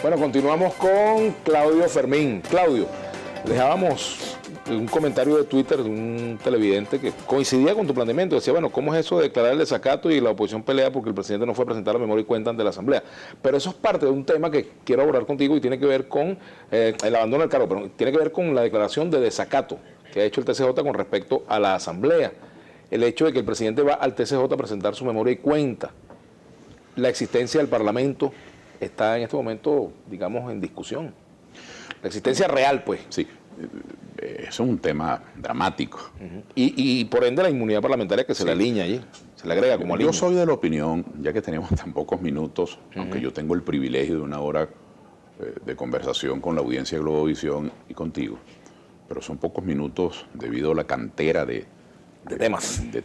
Bueno, continuamos con Claudio Fermín. Claudio, dejábamos un comentario de Twitter de un televidente que coincidía con tu planteamiento. Decía, bueno, ¿cómo es eso de declarar el desacato y la oposición pelea porque el presidente no fue a presentar la memoria y cuenta ante la Asamblea? Pero eso es parte de un tema que quiero abordar contigo y tiene que ver con el abandono del cargo, pero tiene que ver con la declaración de desacato que ha hecho el TCJ con respecto a la Asamblea. El hecho de que el presidente va al TCJ a presentar su memoria y cuenta. La existencia del Parlamento está en este momento, digamos, en discusión. La existencia real, pues. Sí, eso es un tema dramático. Y por ende la inmunidad parlamentaria que se le alinea allí, se le agrega como alinea. Yo soy de la opinión, ya que tenemos tan pocos minutos, aunque yo tengo el privilegio de una hora de conversación con la audiencia de Globovisión y contigo, pero son pocos minutos debido a la cantera de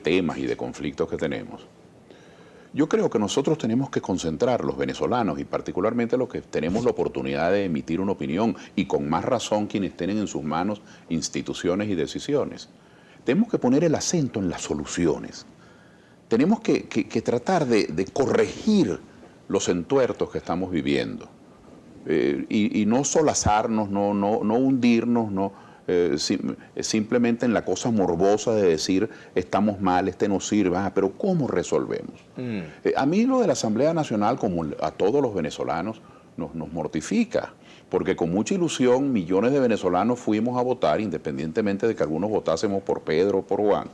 temas y de conflictos que tenemos. Yo creo que nosotros tenemos que concentrar, los venezolanos, y particularmente los que tenemos la oportunidad de emitir una opinión, y con más razón quienes tienen en sus manos instituciones y decisiones. Tenemos que poner el acento en las soluciones. Tenemos que tratar de corregir los entuertos que estamos viviendo. Y no solazarnos, no hundirnos, simplemente en la cosa morbosa de decir estamos mal, no sirve, pero ¿cómo resolvemos? A mí lo de la Asamblea Nacional, como a todos los venezolanos, nos mortifica, porque con mucha ilusión millones de venezolanos fuimos a votar, independientemente de que algunos votásemos por Pedro o por Juan,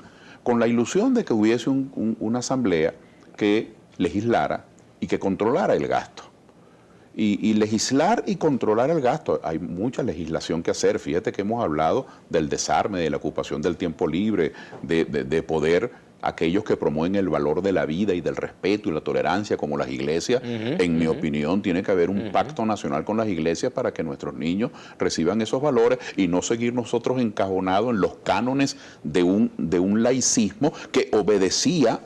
con la ilusión de que hubiese una asamblea que legislara y que controlara el gasto. Y legislar y controlar el gasto, hay mucha legislación que hacer. Fíjate que hemos hablado del desarme, de la ocupación del tiempo libre, de poder, aquellos que promueven el valor de la vida y del respeto y la tolerancia, como las iglesias. En mi opinión, tiene que haber un pacto nacional con las iglesias para que nuestros niños reciban esos valores y no seguir nosotros encajonados en los cánones de un laicismo que obedecía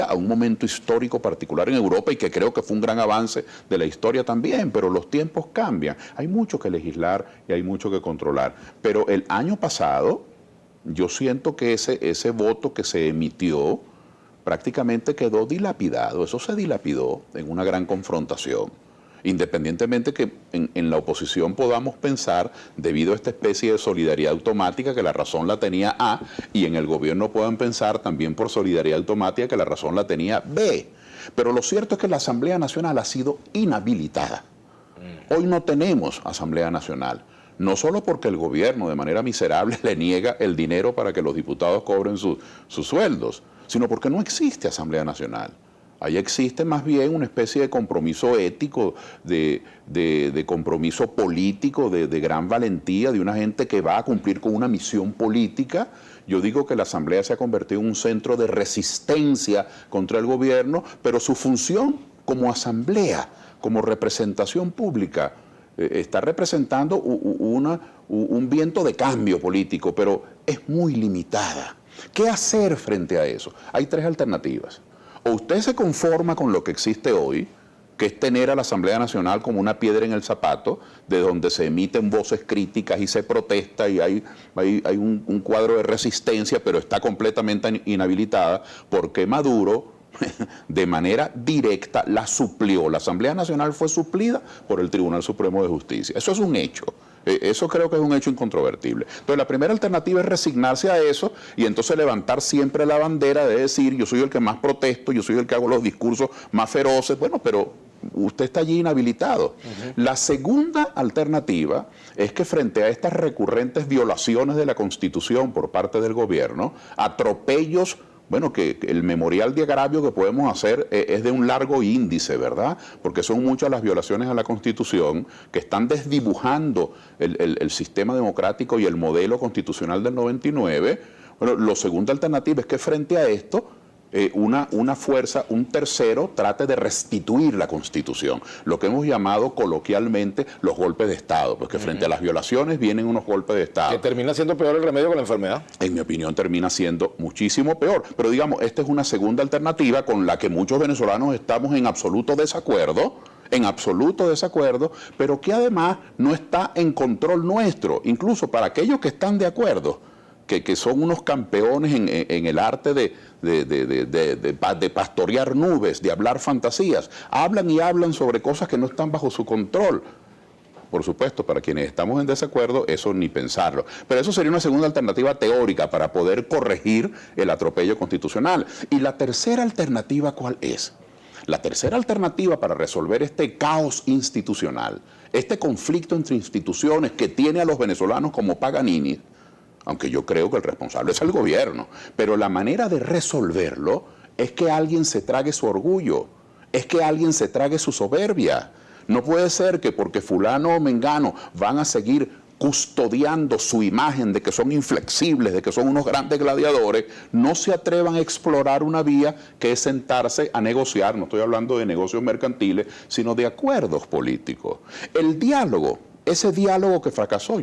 a un momento histórico particular en Europa y que creo que fue un gran avance de la historia también, pero los tiempos cambian. Hay mucho que legislar y hay mucho que controlar. Pero el año pasado, yo siento que ese voto que se emitió prácticamente quedó dilapidado. Eso se dilapidó en una gran confrontación. Independientemente que en la oposición podamos pensar, debido a esta especie de solidaridad automática, que la razón la tenía A, y en el gobierno puedan pensar también por solidaridad automática que la razón la tenía B. Pero lo cierto es que la Asamblea Nacional ha sido inhabilitada. Hoy no tenemos Asamblea Nacional. No solo porque el gobierno de manera miserable le niega el dinero para que los diputados cobren sus sueldos, sino porque no existe Asamblea Nacional. Ahí existe más bien una especie de compromiso ético, de compromiso político, de gran valentía, de una gente que va a cumplir con una misión política. Yo digo que la Asamblea se ha convertido en un centro de resistencia contra el gobierno, pero su función como Asamblea, como representación pública, está representando un viento de cambio político, pero es muy limitada. ¿Qué hacer frente a eso? Hay tres alternativas. O usted se conforma con lo que existe hoy, que es tener a la Asamblea Nacional como una piedra en el zapato, de donde se emiten voces críticas y se protesta y hay un cuadro de resistencia, pero está completamente inhabilitada porque Maduro, de manera directa, la suplió. La Asamblea Nacional fue suplida por el Tribunal Supremo de Justicia. Eso es un hecho. Eso creo que es un hecho incontrovertible. Entonces, la primera alternativa es resignarse a eso y entonces levantar siempre la bandera de decir, yo soy el que más protesto, yo soy el que hago los discursos más feroces. Bueno, pero usted está allí inhabilitado. La segunda alternativa es que frente a estas recurrentes violaciones de la Constitución por parte del gobierno, atropellos, bueno, que el memorial de agravio que podemos hacer es de un largo índice, ¿verdad? Porque son muchas las violaciones a la Constitución que están desdibujando el sistema democrático y el modelo constitucional del 99. Bueno, la segunda alternativa es que frente a esto, una fuerza, un tercero, trate de restituir la Constitución, lo que hemos llamado coloquialmente los golpes de Estado, porque frente a las violaciones vienen unos golpes de Estado. Que termina siendo peor el remedio que la enfermedad. En mi opinión termina siendo muchísimo peor, pero digamos, esta es una segunda alternativa con la que muchos venezolanos estamos en absoluto desacuerdo, pero que además no está en control nuestro, incluso para aquellos que están de acuerdo, que son unos campeones en el arte de pastorear nubes, de hablar fantasías. Hablan y hablan sobre cosas que no están bajo su control. por supuesto, para quienes estamos en desacuerdo, eso ni pensarlo. Pero eso sería una segunda alternativa teórica para poder corregir el atropello constitucional. Y la tercera alternativa, ¿cuál es? La tercera alternativa para resolver este caos institucional, este conflicto entre instituciones que tiene a los venezolanos como Paganini, aunque yo creo que el responsable es el gobierno, pero la manera de resolverlo es que alguien se trague su orgullo, es que alguien se trague su soberbia. No puede ser que porque fulano o mengano van a seguir custodiando su imagen de que son inflexibles, de que son unos grandes gladiadores, no se atrevan a explorar una vía que es sentarse a negociar, no estoy hablando de negocios mercantiles, sino de acuerdos políticos. El diálogo, ese diálogo que fracasó,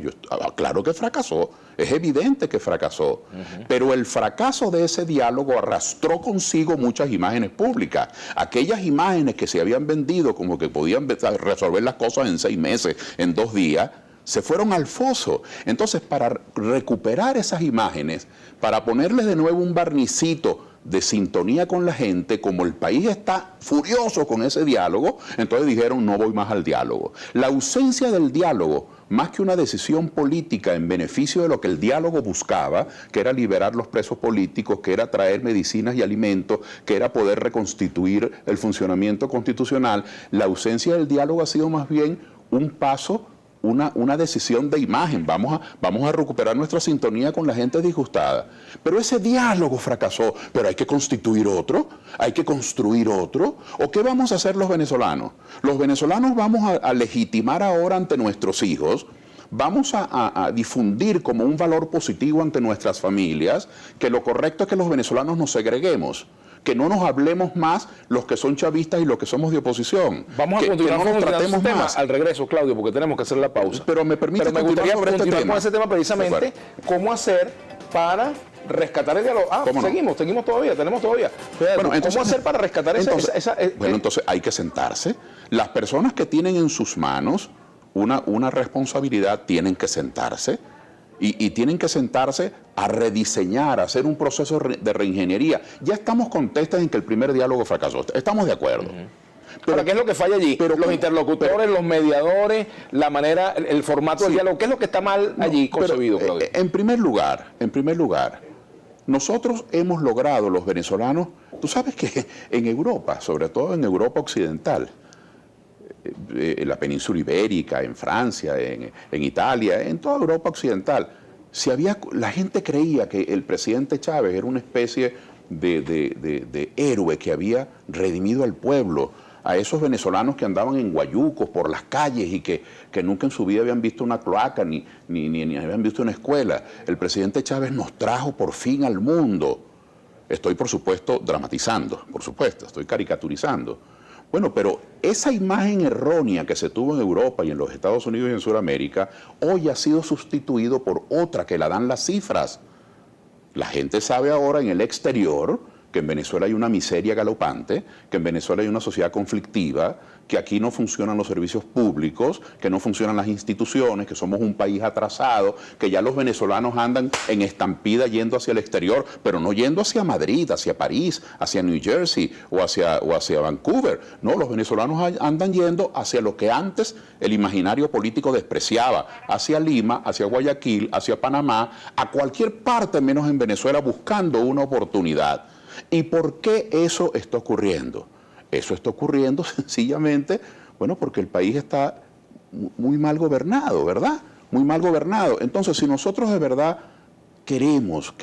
claro que fracasó, es evidente que fracasó, pero el fracaso de ese diálogo arrastró consigo muchas imágenes públicas. Aquellas imágenes que se habían vendido como que podían resolver las cosas en 6 meses, en 2 días, se fueron al foso. Entonces, para recuperar esas imágenes, para ponerles de nuevo un barnicito de sintonía con la gente, como el país está furioso con ese diálogo, entonces dijeron no voy más al diálogo. La ausencia del diálogo, más que una decisión política en beneficio de lo que el diálogo buscaba, que era liberar los presos políticos, que era traer medicinas y alimentos, que era poder reconstituir el funcionamiento constitucional, la ausencia del diálogo ha sido más bien un paso, una decisión de imagen. Vamos a recuperar nuestra sintonía con la gente disgustada. Pero ese diálogo fracasó. Pero hay que constituir otro, hay que construir otro. ¿O qué vamos a hacer los venezolanos? Los venezolanos vamos a legitimar ahora ante nuestros hijos, vamos a difundir como un valor positivo ante nuestras familias que lo correcto es que los venezolanos nos segreguemos, que no nos hablemos más los que son chavistas y los que somos de oposición. Vamos a continuar no nos tratemos más al regreso, Claudio, porque tenemos que hacer la pausa. Pero me permite continuar con ese tema precisamente, cómo hacer para rescatar el diálogo. Seguimos todavía, tenemos todavía. Bueno, entonces, ¿cómo hacer para rescatar Bueno, entonces hay que sentarse. Las personas que tienen en sus manos una responsabilidad tienen que sentarse. Y tienen que sentarse a rediseñar, a hacer un proceso de reingeniería. Ya estamos contestas en que el primer diálogo fracasó. Estamos de acuerdo. Pero ¿qué es lo que falla allí? Los interlocutores, los mediadores, la manera, el formato del diálogo. ¿Qué es lo que está mal allí concebido, Claudio? En primer lugar, nosotros hemos logrado, los venezolanos, tú sabes que en Europa, sobre todo en Europa occidental, en la península ibérica, en Francia, en Italia, en toda Europa occidental, la gente creía que el presidente Chávez era una especie de héroe que había redimido al pueblo, a esos venezolanos que andaban en guayucos por las calles y que nunca en su vida habían visto una cloaca ni habían visto una escuela. El presidente Chávez nos trajo por fin al mundo. Estoy, por supuesto, dramatizando, por supuesto, estoy caricaturizando. Bueno, pero esa imagen errónea que se tuvo en Europa y en los Estados Unidos y en Sudamérica, hoy ha sido sustituido por otra que la dan las cifras. La gente sabe ahora en el exterior que en Venezuela hay una miseria galopante, que en Venezuela hay una sociedad conflictiva, que aquí no funcionan los servicios públicos, que no funcionan las instituciones, que somos un país atrasado, que ya los venezolanos andan en estampida yendo hacia el exterior, pero no yendo hacia Madrid, hacia París, hacia New Jersey o hacia Vancouver. No, los venezolanos andan yendo hacia lo que antes el imaginario político despreciaba, hacia Lima, hacia Guayaquil, hacia Panamá, a cualquier parte menos en Venezuela buscando una oportunidad. ¿Y por qué eso está ocurriendo? Eso está ocurriendo sencillamente, bueno, porque el país está muy mal gobernado, ¿verdad? Muy mal gobernado. Entonces, si nosotros de verdad queremos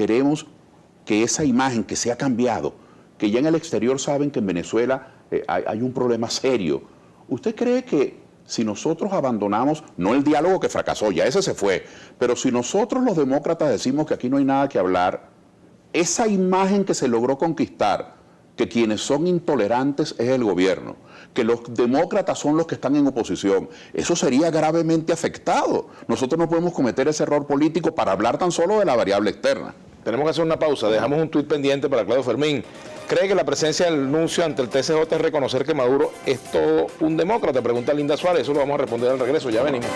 que esa imagen que se ha cambiado, que ya en el exterior saben que en Venezuela hay un problema serio, ¿usted cree que si nosotros abandonamos, no el diálogo que fracasó, ya ese se fue, pero si nosotros los demócratas decimos que aquí no hay nada que hablar, esa imagen que se logró conquistar, que quienes son intolerantes es el gobierno, que los demócratas son los que están en oposición, eso sería gravemente afectado. Nosotros no podemos cometer ese error político para hablar tan solo de la variable externa. Tenemos que hacer una pausa, dejamos un tuit pendiente para Claudio Fermín. ¿Cree que la presencia del nuncio ante el TCJ es reconocer que Maduro es todo un demócrata? Pregunta Linda Suárez, eso lo vamos a responder al regreso, ya venimos.